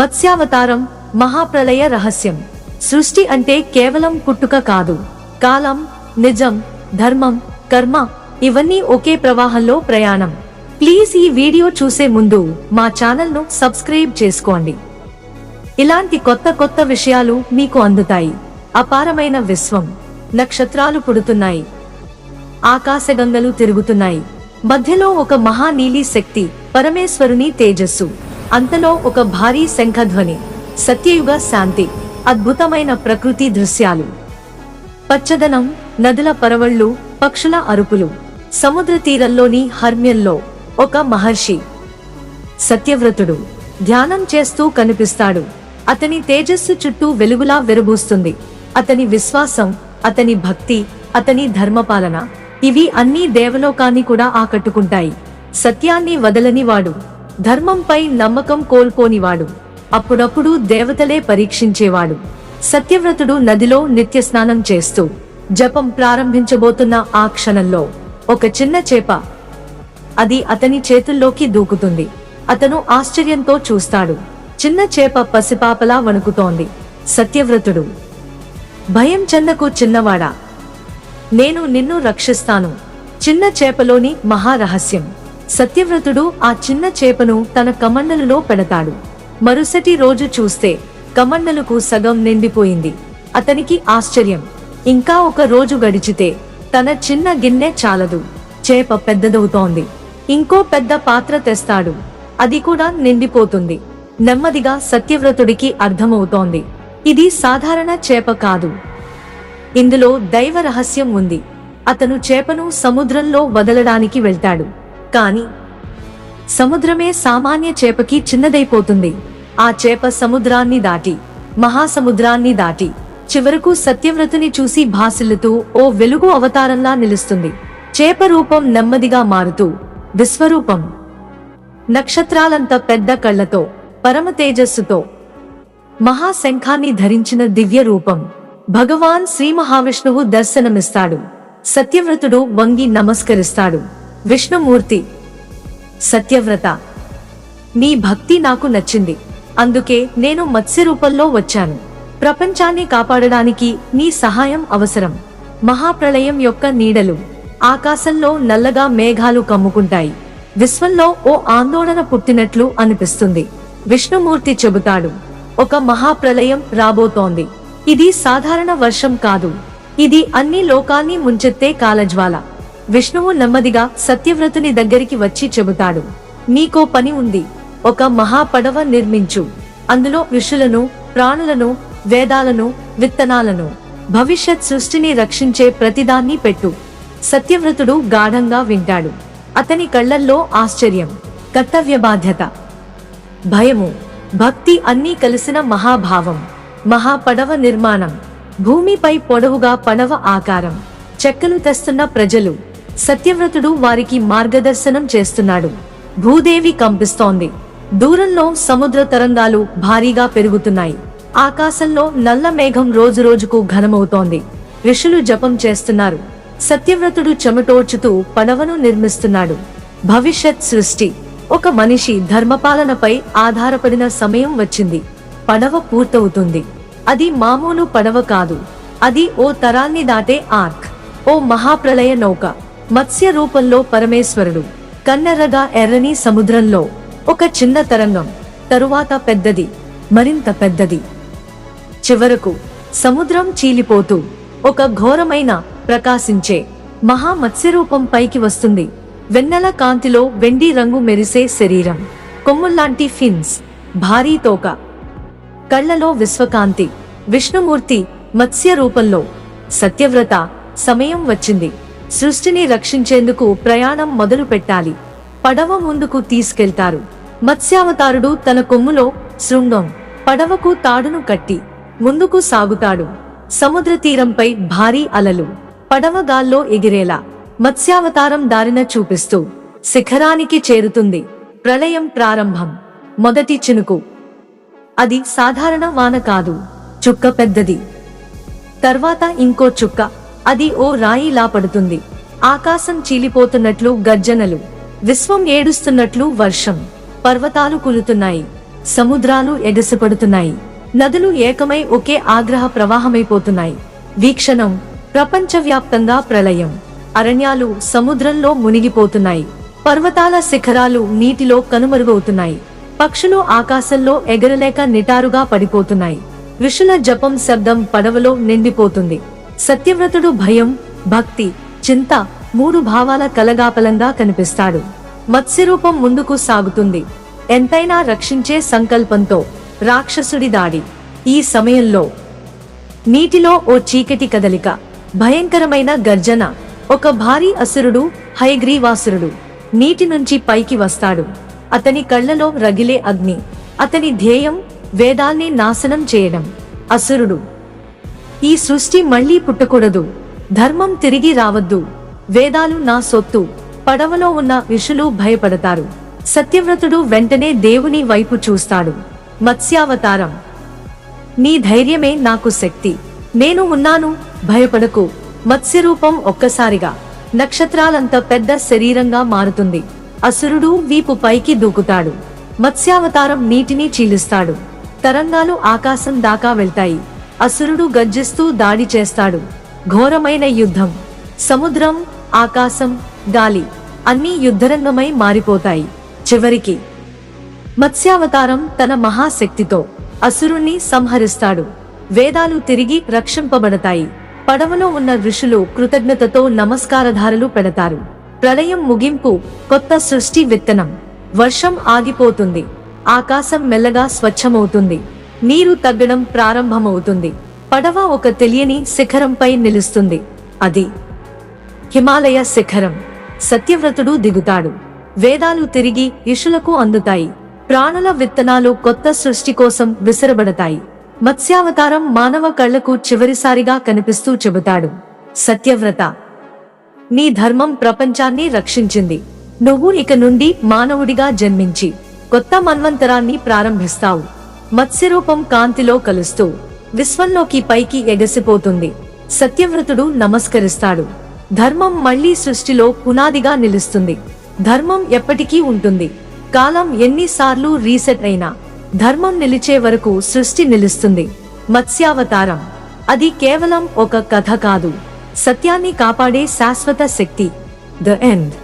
మత్స్యావతారం మహాప్రళయ రహస్యం. సృష్టి అంటే కేవలం పుట్టుక కాదు. కాలం, నిజం, ధర్మం, కర్మ ఇవన్నీ ఒకే ప్రవాహంలో ప్రయాణం. ప్లీజ్ ఈ వీడియో చూసే ముందు మా ఛానల్ను సబ్స్క్రైబ్ చేసుకోండి. ఇలాంటి కొత్త కొత్త విషయాలు మీకు అందుతాయి. అపారమైన విశ్వం. నక్షత్రాలు పుడుతున్నాయి, ఆకాశగంగలు తిరుగుతున్నాయి. మధ్యలో ఒక మహానీలి శక్తి, పరమేశ్వరుని తేజస్సు. అంతలో ఒక భారీ శంఖధ్వని. సత్యయుగ శాంతి. అద్భుతమైన ప్రకృతి దృశ్యాలు. పచ్చదనం, నదుల పరవళ్లు, పక్షుల అరుపులు. సముద్ర తీరంలోని హర్మ్యంలో ఒక మహర్షి సత్యవ్రతుడు ధ్యానం చేస్తూ కనిపిస్తాడు. అతని తేజస్సు చుట్టూ వెలుగులా వెలుబూస్తుంది. అతని విశ్వాసం, అతని భక్తి, అతని ధర్మపాలన ఇవి అన్నీ దేవలోకాన్ని కూడా ఆకట్టుకుంటాయి. సత్యాన్ని వదలనివాడు, ధర్మంపై నమ్మకం కోల్పోనివాడు, అప్పుడప్పుడు దేవతలే పరీక్షించేవాడు. సత్యవ్రతుడు నదిలో నిత్య స్నానం చేస్తూ జపం ప్రారంభించబోతున్న ఆ క్షణంలో ఒక చిన్న చేప అది అతని చేతుల్లోకి దూకుతుంది. అతను ఆశ్చర్యంతో చూస్తాడు. చిన్న చేప పసిపాపలా వణుకుతోంది. సత్యవ్రతుడు, భయం చెందకు చిన్నవాడా, నేను నిన్ను రక్షిస్తాను. చిన్న చేపలోని మహారహస్యం. సత్యవ్రతుడు ఆ చిన్న చేపను తన కమండలులో పెడతాడు. మరుసటి రోజు చూస్తే కమండలుకు సగం నిండిపోయింది. అతనికి ఆశ్చర్యం. ఇంకా ఒక రోజు గడిచితే తన చిన్న గిన్నె చాలదు. చేప పెద్దదవుతోంది. ఇంకో పెద్ద పాత్ర తెస్తాడు. అది కూడా నిండిపోతుంది. నెమ్మదిగా సత్యవ్రతుడికి అర్థమవుతోంది, ఇది సాధారణ చేప కాదు, ఇందులో దైవ రహస్యం ఉంది. అతను చేపను సముద్రంలో వదలడానికి వెళ్తాడు. కాని సముద్రమే సామాన్య చేపకి చిన్నదైపోతుంది. ఆ చేప సముద్రాన్ని దాటి, మహాసముద్రాన్ని దాటి చివరకు సత్యవ్రతుని చూసి భాసిల్లుతూ ఓ వెలుగు అవతారంలా నిలుస్తుంది. చేప రూపం నెమ్మదిగా మారుతూ విశ్వరూపం. నక్షత్రాలంత పెద్ద కళ్లతో, పరమ తేజస్సుతో, మహాశంఖాన్ని ధరించిన దివ్య రూపం. భగవాన్ శ్రీ మహావిష్ణువు దర్శనమిస్తాడు. సత్యవ్రతుడు వంగి నమస్కరిస్తాడు. విష్ణుమూర్తి, సత్యవ్రత, నీ భక్తి నాకు నచ్చింది. అందుకే నేను మత్స్య రూపంలో వచ్చాను. ప్రపంచాన్ని కాపాడడానికి నీ సహాయం అవసరం. మహాప్రళయం యొక్క నీడలు. ఆకాశంలో నల్లగా మేఘాలు కమ్ముకుంటాయి. విశ్వంలో ఓ ఆందోళన పుట్టినట్లు అనిపిస్తుంది. విష్ణుమూర్తి చెబుతాడు, ఒక మహాప్రళయం రాబోతోంది. ఇది సాధారణ వర్షం కాదు, ఇది అన్ని లోకాన్ని ముంచెత్తే కాలజ్వాల. విష్ణువు నెమ్మదిగా సత్యవ్రతుని దగ్గరికి వచ్చి చెబుతాడు, నీకో పని ఉంది. ఒక మహాపడవ నిర్మించు. అందులో ఋషులను, ప్రాణులను, వేదాలను, విత్తనాలను, భవిష్యత్ సృష్టిని రక్షించే ప్రతిదాన్ని పెట్టు. సత్యవ్రతుడు గాఢంగా వింటాడు. అతని కళ్లల్లో ఆశ్చర్యం, కర్తవ్య బాధ్యత, భయము, భక్తి అన్నీ కలిసిన మహాభావం. మహాపడవ నిర్మాణం. భూమిపై పొడవుగా పడవ ఆకారం. చెక్కలు తెస్తున్న ప్రజలు. సత్యవ్రతుడు వారికి మార్గదర్శనం చేస్తున్నాడు. భూదేవి కంపిస్తోంది. దూరంలో సముద్ర తరంగాలు భారీగా పెరుగుతున్నాయి. ఆకాశంలో నల్ల మేఘం రోజురోజుకు ఘనమవుతోంది. ఋషులు జపం చేస్తున్నారు. సత్యవ్రతుడు చెమటోడ్చుతూ పడవను నిర్మిస్తున్నాడు. భవిష్యత్ సృష్టి. ఒక మనిషి ధర్మపాలనపై ఆధారపడిన సమయం వచ్చింది. పడవ పూర్తవుతుంది. అది మామూలు పడవ కాదు, అది ఓ తరాల్ని దాటే ఆర్క్, ఓ మహాప్రళయ నౌక. మత్స్య రూపంలో పరమేశ్వరుడు. కన్నెర్రగా ఎర్రని సముద్రంలో ఒక చిన్న తరంగం, తరువాత పెద్దది, మరింత పెద్దది. చివరకు సముద్రం చీలిపోతూ ఒక ఘోరమైన, ప్రకాశించే మహామత్స్యరూపం పైకి వస్తుంది. వెన్నెల కాంతిలో వెండి రంగు మెరిసే శరీరం, కొమ్ముల్లాంటి ఫిన్స్, భారీ తోక, కళ్లలో విశ్వకాంతి. విష్ణుమూర్తి మత్స్య రూపంలో. సత్యవ్రత, సమయం వచ్చింది. సృష్టిని రక్షించేందుకు ప్రయాణం మొదలు పెట్టాలి. పడవ ముందుకు తీసుకెళ్తారు. మత్స్యావతారుడు తన కొమ్ములో శృంగం, పడవకు తాడును కట్టి ముందుకు సాగుతాడు. సముద్ర తీరంపై భారీ అలలు, పడవ గాల్లో ఎగిరేలా. మత్స్యావతారం దారిన చూపిస్తూ శిఖరానికి చేరుతుంది. ప్రళయం ప్రారంభం. మొదటి చినుకు. అది సాధారణ వాన కాదు, చుక్క పెద్దది. తర్వాత ఇంకో చుక్క. అది ఓ రాయిలా పడుతుంది. ఆకాశం చీలిపోతున్నట్లు గర్జనలు, విశ్వం ఏడుస్తున్నట్లు వర్షం. పర్వతాలు కులుతున్నాయి. సముద్రాలు ఎగసిపడుతున్నాయి, నదులు ఏకమై ఒకే ఆగ్రహ ప్రవాహమైపోతున్నాయి. వీక్షణం, ప్రపంచవ్యాప్తంగా ప్రళయం. అరణ్యాలు సముద్రంలో మునిగిపోతున్నాయి, పర్వతాల శిఖరాలు నీటిలో కనుమరుగవుతున్నాయి, పక్షులు ఆకాశంలో ఎగరలేక నిటారుగా పడిపోతున్నాయి. ఋషుల జపం శబ్దం పడవలో నిండిపోతుంది. సత్యవ్రతుడు భయం, భక్తి, చింత మూడు భావాల కలగాపలంగా కనిపిస్తాడు. మత్స్యరూపం ముందుకు సాగుతుంది, ఎంతైనా రక్షించే సంకల్పంతో. రాక్షసుడి దాడి. ఈ సమయంలో నీటిలో ఓ చీకటి కదలిక, భయంకరమైన గర్జన. ఒక భారీ అసురుడు, హయగ్రీవాసురుడు నీటి నుంచి పైకి వస్తాడు. అతని కళ్లలో రగిలే అగ్ని. అతని ధ్యేయం వేదాల్ని నాశనం చేయడం. అసురుడు, ఈ సృష్టి మళ్లీ పుట్టకూడదు, ధర్మం తిరిగి రావద్దు, వేదాలు నా సొత్తు. పడవలో ఉన్న ఋషులు భయపడతారు. సత్యవ్రతుడు వెంటనే దేవుని వైపు చూస్తాడు. మత్స్యావతారం, నీ ధైర్యమే నాకు శక్తి, నేను ఉన్నాను, భయపడకు. మత్స్యరూపం ఒక్కసారిగా నక్షత్రాలంత పెద్ద శరీరంగా మారుతుంది. అసురుడు వీపు పైకి దూకుతాడు. మత్స్యావతారం నీటిని చీలుస్తాడు. తరంగాలు ఆకాశం దాకా వెళ్తాయి. అసురుడు గర్జిస్తూ దాడి చేస్తాడు. ఘోరమైన యుద్ధం. సముద్రం, ఆకాశం, గాలి అన్నీ యుద్ధరంగమై మారిపోతాయి. చివరికి మత్స్యావతారం తన మహాశక్తితో అసురుణ్ణి సంహరిస్తాడు. వేదాలు తిరిగి రక్షింపబడతాయి. పడవలో ఉన్న ఋషులు కృతజ్ఞతతో నమస్కారధారలు పెడతారు. ప్రళయం ముగింపు, కొత్త సృష్టి విత్తనం. వర్షం ఆగిపోతుంది. ఆకాశం మెల్లగా స్వచ్ఛమవుతుంది. నీరు తగ్గడం ప్రారంభమవుతుంది. పడవ ఒక తెలియని శిఖరంపై నిలుస్తుంది. అది హిమాలయ శిఖరం. సత్యవ్రతుడు దిగుతాడు. వేదాలు తిరిగి ఋషులకు అందుతాయి. ప్రాణుల విత్తనాలు కొత్త సృష్టి కోసం విసరబడతాయి. మత్స్యావతారం మానవ కళ్లకు చివరిసారిగా కనిపిస్తూ చెబుతాడు, సత్యవ్రత, నీ ధర్మం ప్రపంచాన్ని రక్షించింది. నువ్వు ఇక నుండి మానవుడిగా జన్మించి కొత్త మన్వంతరాన్ని ప్రారంభిస్తావు. మత్స్యరూపం కాంతిలో కలుస్తూ విశ్వంలోకి పైకి ఎగసిపోతుంది. సత్యవ్రతుడు నమస్కరిస్తాడు. ధర్మం మళ్లీ సృష్టిలో పునాదిగా నిలుస్తుంది. ధర్మం ఎప్పటికీ ఉంటుంది. కాలం ఎన్నిసార్లు రీసెట్ అయినా ధర్మం నిలిచే వరకు సృష్టి నిలుస్తుంది. మత్స్యావతారం, అది కేవలం ఒక కథ కాదు, సత్యాన్ని కాపాడే శాశ్వత శక్తి. The end.